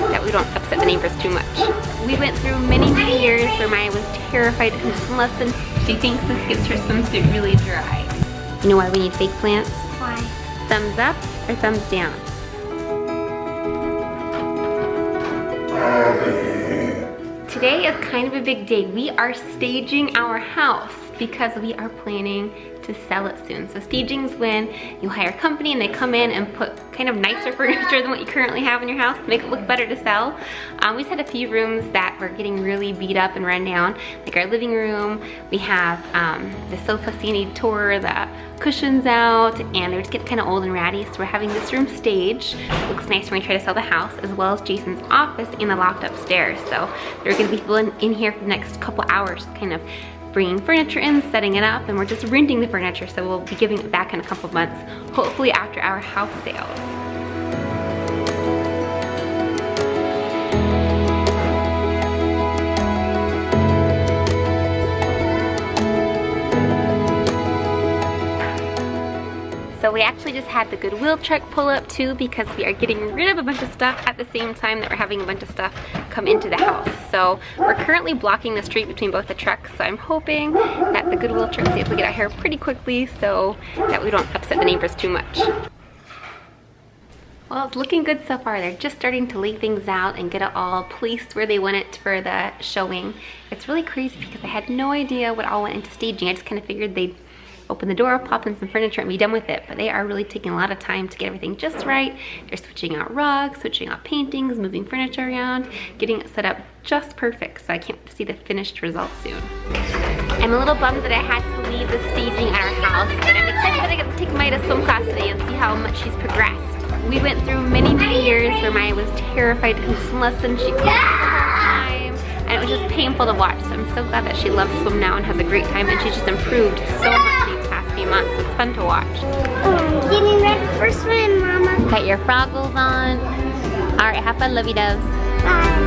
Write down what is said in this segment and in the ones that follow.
that we don't upset the neighbors too much. We went through many years where Maya was terrified to come to lesson. She thinks this gets her swimsuit really dry. You know why we need fake plants? Why? Thumbs up or thumbs down? Today is kind of a big day. We are staging our house because we are planning to sell it soon. So staging's when you hire a company and they come in and put kind of nicer furniture than what you currently have in your house to make it look better to sell. We just had a few rooms that were getting really beat up and run down, like our living room. We have the sofa Sandy tore the cushions out, and they were just getting kind of old and ratty, so we're having this room staged. It looks nice when we try to sell the house, as well as Jason's office and the loft upstairs. So there are going to be people in here for the next couple hours, kind of bringing furniture in, setting it up, and we're just renting the furniture, so we'll be giving it back in a couple months, hopefully after our house sales. So we actually just had the Goodwill truck pull up too, because we are getting rid of a bunch of stuff at the same time that we're having a bunch of stuff come into the house. So we're currently blocking the street between both the trucks, so I'm hoping that the Goodwill truck is able to get out here pretty quickly so that we don't upset the neighbors too much. Well, it's looking good so far. They're just starting to lay things out and get it all placed where they want it for the showing. It's really crazy because I had no idea what all went into staging. I just kind of figured they'd open the door, pop in some furniture, and be done with it. But they are really taking a lot of time to get everything just right. They're switching out rugs, switching out paintings, moving furniture around, getting it set up just perfect. So I can't see the finished result soon. I'm a little bummed that I had to leave the staging at our house, but I'm excited that I get to take Maya to swim class today and see how much she's progressed. We went through many years where Maya was terrified to come to swim lesson. She cried the whole time, and it was just painful to watch. So I'm so glad that she loves swim now and has a great time, and she's just improved so much these past few months. It's fun to watch. Getting ready for swim, Mama. Got your froggles on. All right, have fun, lovey doves. Bye.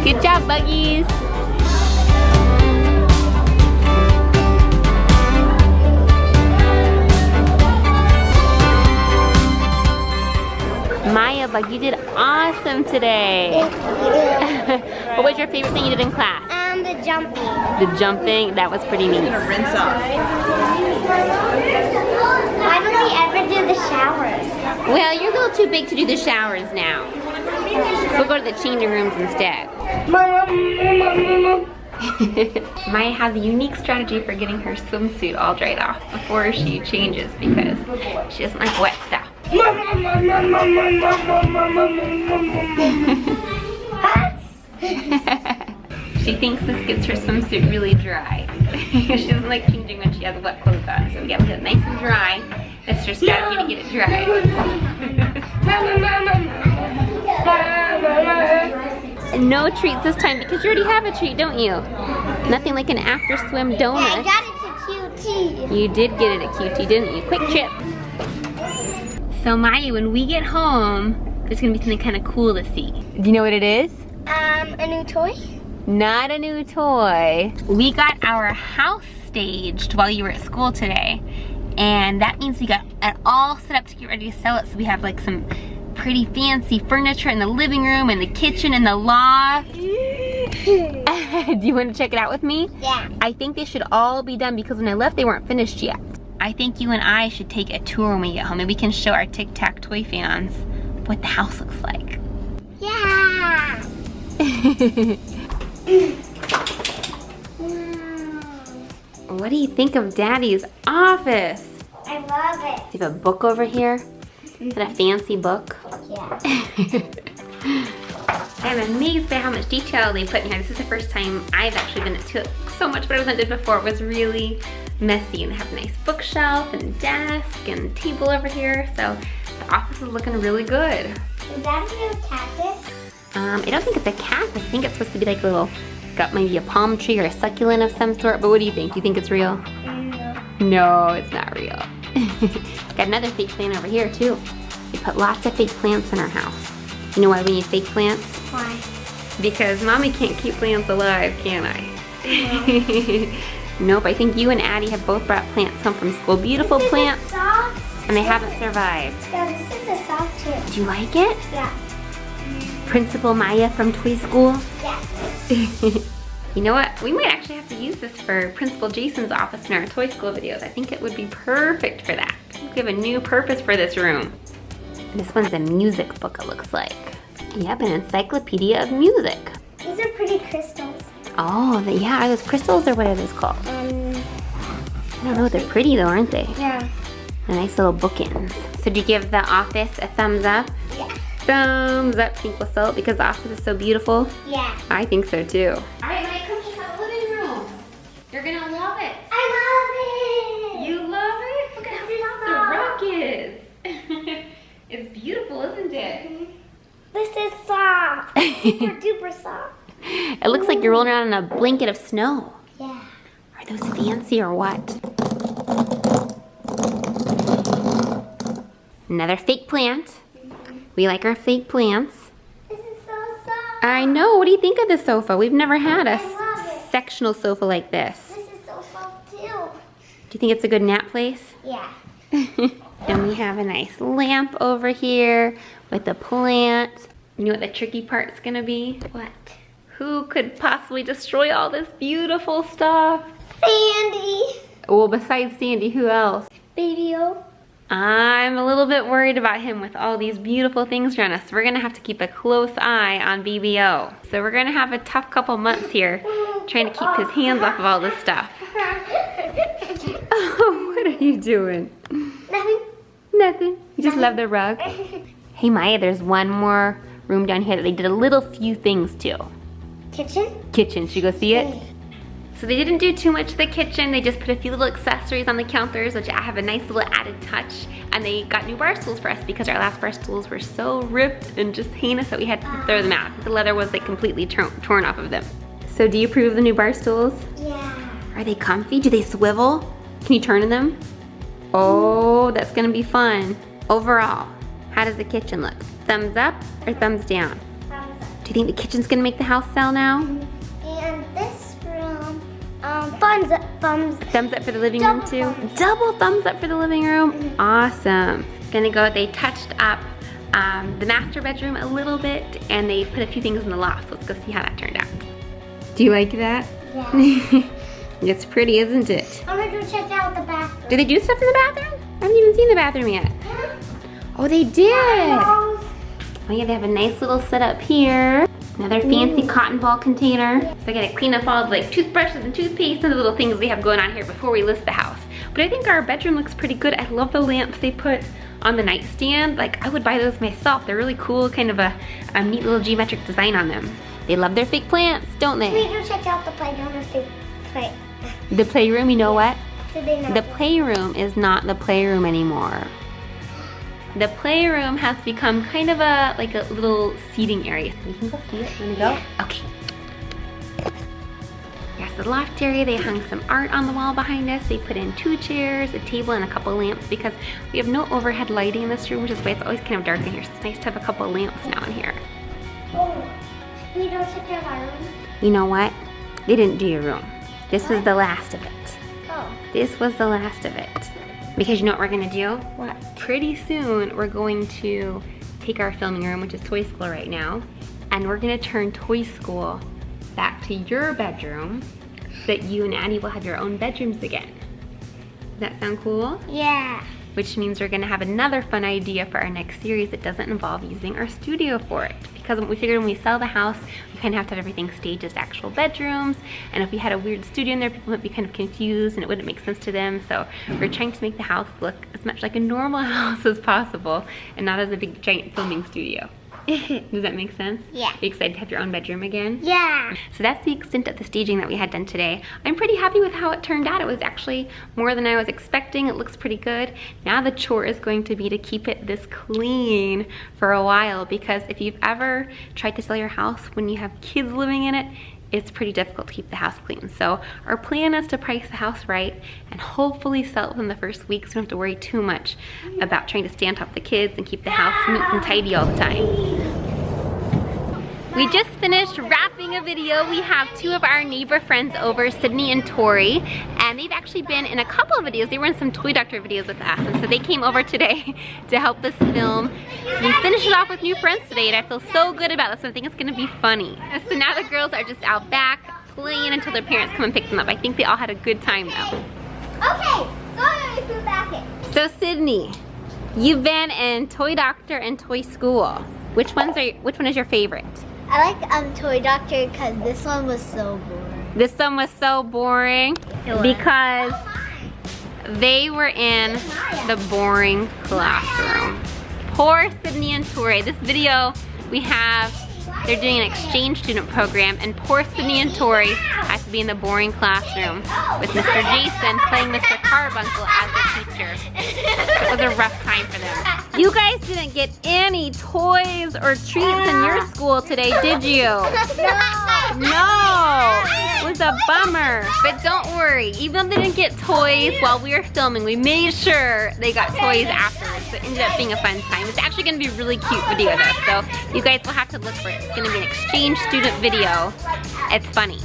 Good job, buggies. Maya, bug, you did awesome today. What was your favorite thing you did in class? The jumping. The jumping? That was pretty neat. I'm gonna rinse off. Why don't we ever do the showers? Well, you're a little too big to do the showers now. We'll go to the changing rooms instead. Maya has a unique strategy for getting her swimsuit all dried off before she changes because she doesn't like wet stuff. She thinks this gets her swimsuit really dry. She doesn't like changing when she has wet clothes on, so we gotta get it nice and dry. That's her strategy to get it dry. No treats this time because you already have a treat, don't you? Nothing like an after swim donut. Yeah, I got it to QT. You did get it at QT, didn't you? Quick chip. So Maya, when we get home, there's gonna be something kind of cool to see. Do you know what it is? A new toy? Not a new toy. We got our house staged while you were at school today. And that means we got it all set up to get ready to sell it. So we have like some pretty fancy furniture in the living room and the kitchen and the loft. Do you want to check it out with me? Yeah. I think they should all be done because when I left they weren't finished yet. I think you and I should take a tour when we get home and we can show our Tic Tac Toy fans what the house looks like. Yeah. What do you think of Daddy's office? I love it. Do you have a book over here? Is that a fancy book? Yeah. I'm amazed by how much detail they put in here. This is the first time I've actually been to it so much better than I did before. It was really messy, and they have a nice bookshelf and desk and table over here. So the office is looking really good. Is that a new cactus? I don't think it's a cactus. I think it's supposed to be like a little, got maybe a palm tree or a succulent of some sort. But what do you think? Do you think it's real? No. No, it's not real. Got another fake plant over here too. We put lots of fake plants in our house. You know why we need fake plants? Why? Because Mommy can't keep plants alive, can I? Nope, I think you and Addie have both brought plants home from school. Beautiful plants, and they haven't survived. Yeah, this is a sock too. Do you like it? Yeah. Principal Maya from Toy School? Yeah. You know what? We might actually have to use this for Principal Jason's office in our Toy School videos. I think it would be perfect for that. We have a new purpose for this room. This one's a music book, it looks like. Yep, an encyclopedia of music. These are pretty crystals. Oh, yeah, are those crystals or what are those called? I don't know, they're pretty though, aren't they? Yeah. A nice little bookends. So do you give the office a thumbs up? Yeah. Thumbs up, Pink Whistle, because the office is so beautiful? Yeah. I think so too. All right, Maya, come check out the living room. You're gonna love it. I love it. You love it? Look at how soft the rug is. It's beautiful, isn't it? This is soft. Super duper soft. It looks like you're rolling around in a blanket of snow. Yeah. Are those fancy or what? Another fake plant. We like our fake plants. This is so soft. I know, what do you think of the sofa? We've never had a I love it. sectional sofa like this. This is so soft too. Do you think it's a good nap place? Yeah. And we have a nice lamp over here with a plant. You know what the tricky part's gonna be? What? Who could possibly destroy all this beautiful stuff? Sandy. Well, besides Sandy, who else? Baby-O. I'm a little bit worried about him with all these beautiful things around us. We're gonna have to keep a close eye on BBO. So we're gonna have a tough couple months here trying to keep his hands off of all this stuff. Oh, what are you doing? Nothing. Nothing. You just love the rug. Hey Maya, there's one more room down here that they did a little few things to. Kitchen? Kitchen, should you go see it? So they didn't do too much to the kitchen. They just put a few little accessories on the counters, which I have a nice little added touch. And they got new bar stools for us because our last bar stools were so ripped and just heinous that we had to throw them out. The leather was like completely torn off of them. So do you approve of the new bar stools? Yeah. Are they comfy? Do they swivel? Can you turn in them? Oh, that's gonna be fun. Overall, how does the kitchen look? Thumbs up or thumbs down? Thumbs up. Do you think the kitchen's gonna make the house sell now? And this room, thumbs up, Thumbs up for the living room too? Double thumbs. Double thumbs up for the living room? Awesome. They touched up the master bedroom a little bit and they put a few things in the loft. So let's go see how that turned out. Do you like that? Yeah. It's pretty, isn't it? I'm gonna go check out the bathroom. Did they do stuff in the bathroom? I haven't even seen the bathroom yet. Oh, they did. Oh yeah, they have a nice little setup here. Another fancy cotton ball container. So I gotta clean up all the like toothbrushes and toothpaste and the little things we have going on here before we list the house. But I think our bedroom looks pretty good. I love the lamps they put on the nightstand. Like I would buy those myself. They're really cool, kind of a neat little geometric design on them. They love their fake plants, don't they? We go check out the playground if they play. The playroom, you know what? Did they not? The playroom is not the playroom anymore. The playroom has become kind of a little seating area. You can go see it. Wanna go? Okay. Yes, the loft area, they hung some art on the wall behind us. They put in 2 chairs, a table, and a couple lamps because we have no overhead lighting in this room, which is why it's always kind of dark in here. So it's nice to have a couple of lamps now in here. Oh, we don't check out our room. You know what? They didn't do your room. This was the last of it. Oh. This was the last of it. Because you know what we're gonna do? What? Pretty soon we're going to take our filming room, which is Toy School right now, and we're gonna turn Toy School back to your bedroom so that you and Addie will have your own bedrooms again. Does that sound cool? Yeah. Which means we're gonna have another fun idea for our next series that doesn't involve using our studio for it. Because we figured when we sell the house, we kind of have to have everything staged as actual bedrooms. And if we had a weird studio in there, people might be kind of confused and it wouldn't make sense to them. So we're trying to make the house look as much like a normal house as possible and not as a big giant filming studio. Does that make sense? Yeah. Are you excited to have your own bedroom again? Yeah. So that's the extent of the staging that we had done today. I'm pretty happy with how it turned out. It was actually more than I was expecting. It looks pretty good. Now the chore is going to be to keep it this clean for a while, because if you've ever tried to sell your house when you have kids living in it, it's pretty difficult to keep the house clean. So our plan is to price the house right and hopefully sell it within the first week so we don't have to worry too much about trying to stay on top of the kids and keep the house neat and tidy all the time. We just finished wrapping a video. We have two of our neighbor friends over, Sydney and Tori, and they've actually been in a couple of videos. They were in some Toy Doctor videos with us, and so they came over today to help us film. So we finished it off with new friends today, and I feel so good about this. I think it's gonna be funny. So now the girls are just out back playing until their parents come and pick them up. I think they all had a good time though. Okay, go to the bucket. So Sydney, you've been in Toy Doctor and Toy School. Which one is your favorite? I like Toy Doctor because this one was so boring. This one was so boring because they were in the boring classroom. Poor Sydney and Tori. This video they're doing an exchange student program, and poor Sydney and Tori has to be in the boring classroom with Mr. Jason playing Mr. Carbuncle as their teacher. It was a rough time for them. You guys didn't get any toys or treats in your school today, did you? No! It was a bummer. But don't worry, even though they didn't get toys while we were filming, we made sure they got toys afterwards. So it ended up being a fun time. It's actually going to be a really cute video though, so you guys will have to look for it. It's going to be an exchange student video. It's funny.